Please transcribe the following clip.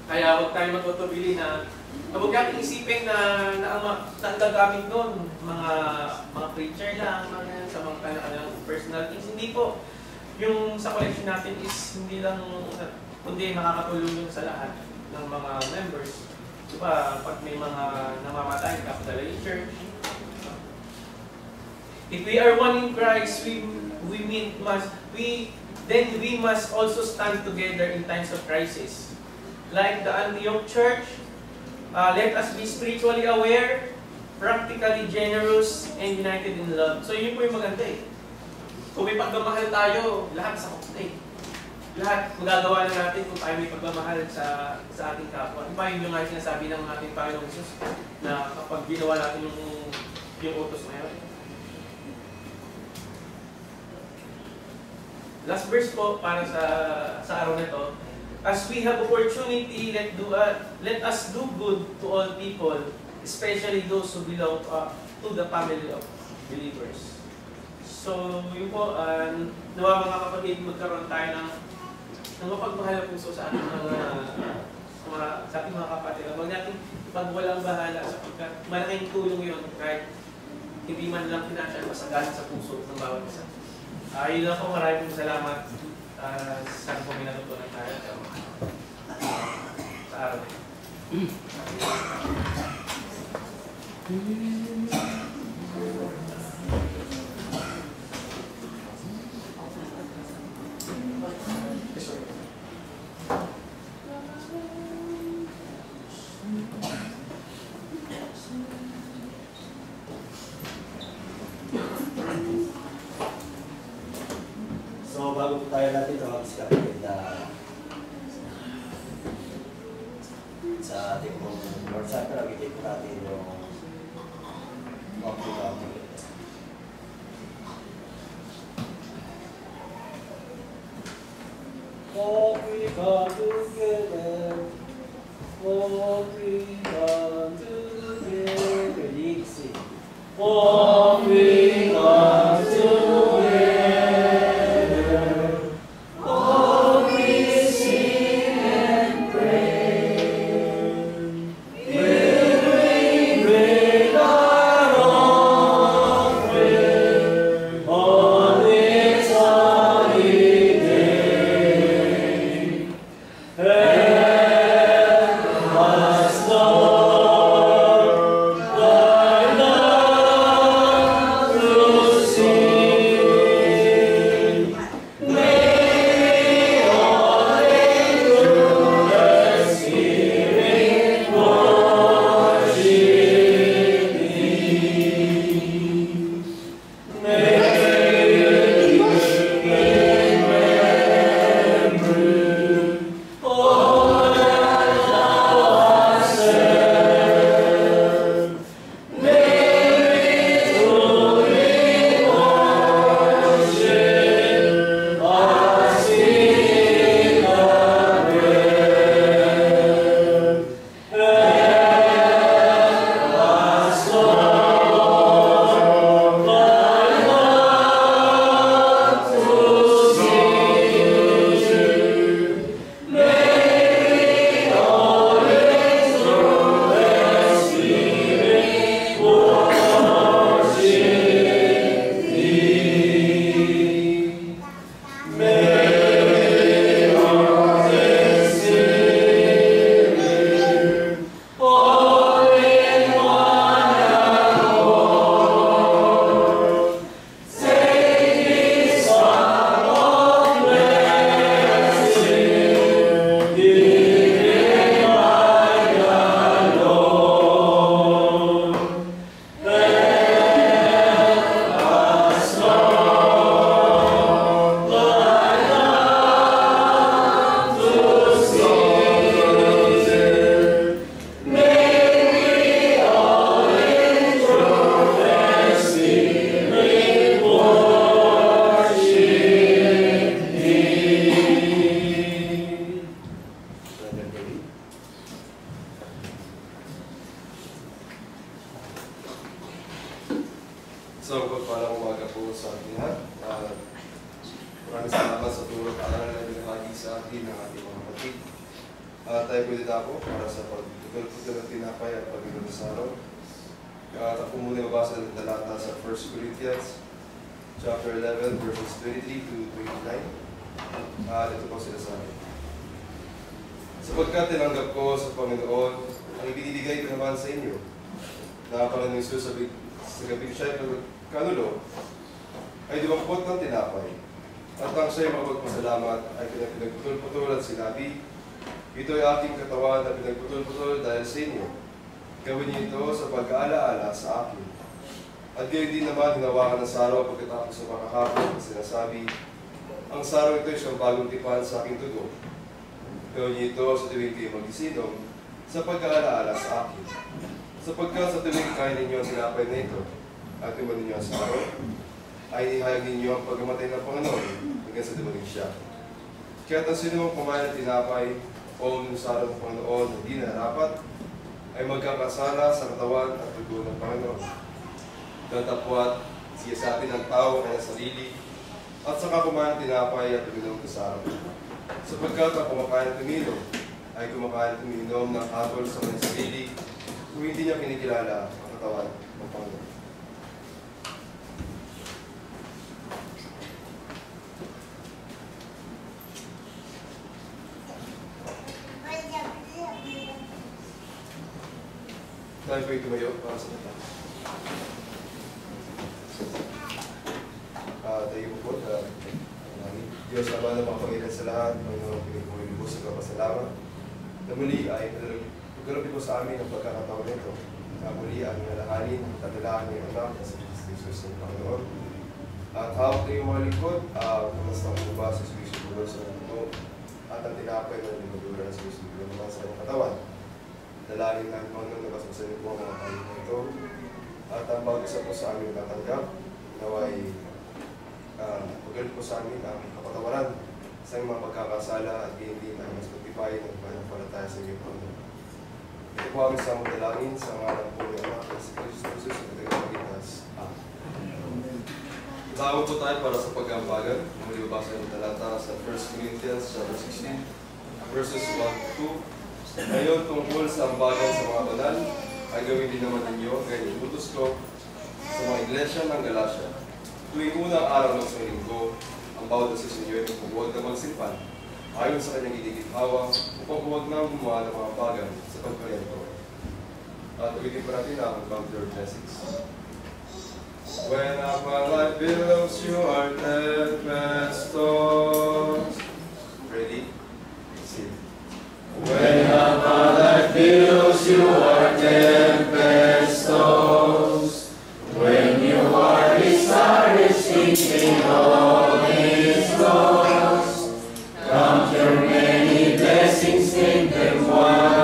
Kaya huwag tayo mag-autobili na huwag natin isipin na ang gagamit nun, mga preacher lang, sa mga kanilang personal things. Hindi po. Yung sa collection natin is hindi lang, kundi nakakatulong yun sa lahat ng mga members. Diba, pag may mga namamatay, Capital Church. If we are one in Christ, then we must also stand together in times of crisis. Like the Antioch Church, let us be spiritually aware, practically generous, and united in love. So yun po yung maganda eh. Kung may pagmamahal tayo, lahat sa eh. Lahat magagawa na natin kung tayo may pagmamahal sa ating kapwa. Ano pa yung nga sinasabi ng ating Panginoong Jesus na kapag ginawa natin yung utos na yun. Last verse po para sa araw na ito. As we have opportunity, let us do good to all people, especially those who belong to the family of believers. So, yun po, nawa mga kapatid, magkaroon tayo ng mapagmahal na puso sa ating mga kapatid. Huwag natin ipagwalang bahala sapagkat malaking tulong yun kahit hindi man lang financial masagalan sa puso ng bawat isa. Yun lang po, maraming salamat sa po minatutunan tayo sa araw. So, bago tayo natin mag-disconnect sa ating Lord Supper, nag-take po natin yung coffee. All we come together, all we come together, Dixie. All we come together, all we sing and pray. We bring our offering on this holy day. Help us, Lord, thy love to sing. May we always through the Spirit worship thee. May we remember all that thou hast said. May we truly worship us in the bread. Help us, Lord, thy love to sing. May we always through the Spirit worship thee. May our Spirit all in one accord take this cup of blessing given by God Lord. Help us, Lord, thy love to sing. May we always through the Spirit worship thee. So, pagpalang umaga po sa ating lahat. Maraming salamat sa tulong at aral na binahagi sa atin ng ating mga kapatid. Tayo pwede na ako para sa pagtutul-putul ng tinapay at pag-inom sa araw. Ako muna mabasa ng talata sa 1 Corinthians chapter 11 verses 23 to 29. Ito po sila sa akin. Sapagkat tinanggap ko sa Panginoon ang ibinibigay ko naman sa inyo, na Panginoon Isus sa gabing siya'y kanulo ay dumampot ng tinapay. At ang siya'y makapagpasalamat ay pinagputol-putol at sinabi, ito ay aking katawan na pinagputol-putol dahil sa inyo. Gawin niyo ito sa pag-aalaala sa akin. At gayon din naman hinawakan ng saraw pagkatapos sa makakapon na sinasabi, ang saraw ito ay siyang bagong tipan sa aking dugo. Gawin niyo ito sa tuwing kayo mag-isinom sa pag-aalaala sa akin. Sapagkat sa tuwing kain ninyo ang tinapay na ito at timan ninyo ang saraw, ay nihayag ninyo ang pagkamatay ng Panginoon hanggang sa dumating siya. Kaya't ang sino kumain ng tinapay o ng saraw ng Panginoon hindi nararapat, ay magkakasala sa katawan at dugo ng Panginoon. Datapwat siya sa atin ang tao kaya sarili, at saka kumain ng tinapay at uminom ng saraw. Sapagkat ang kumakain at uminom ay kumakain at uminom ng hatol sa kanyang sarili kung hindi niya kinikilala ang katawan ng Panginoon. Tayo po'y tumayo para sa kita. Tayo po po. Diyos Ama na makapangilan sa lahat, Panginoon, pinagpuli po sa kapasalamat. Na muli ay pagkaroon po sa amin ang pagkakataon nito. Na muli ang nalahanin, tatalaan ng anak na sa Jesus ng Panginoon. At hawak na yung mga lingkod, kamusta mo ba sa Jesu po sa mundo at ang tinapay na limadura sa Jesu po naman sa iyong katawan. Dalangin namin Panginoon na basbasan niyo po ang mga tayo ito. At ang bawat isa po sa amin tatanggap, naway pagkalit po sa amin ang kapatawaran sa mga pagkakasala at hindi na mas magtipayin ng pananampalataya sa iyo, Panginoon. Ito po aming sa mga dalangin sa ngalan po ng anak ng si Kristo Jesus sa tagapagligtas. Amen. Tawag po tayo para sa pag-ambagan. Muli babasa ng talata sa 1 Corinthians chapter 16 verses 1 to 2. Ngayon, tungkol sa ambagan sa mga banal, ay gawin din naman ninyo, gaya inutos ko sa mga iglesia ng Galacia. Tuwing unang araw ng isang linggo, ang bawat isa sa inyo ay huwag na magsimpan, ayon sa kanyang itigithawa, upang huwag na gumawa ng mga bagan sa pagkarento. At ulitin pa natin ang Bumper Blessings. When our life billows you are tempestuous. Ready? Sing. When our life billows you are tempestuous. When you are discouraged, thinking all is lost. Count your many blessings, think them one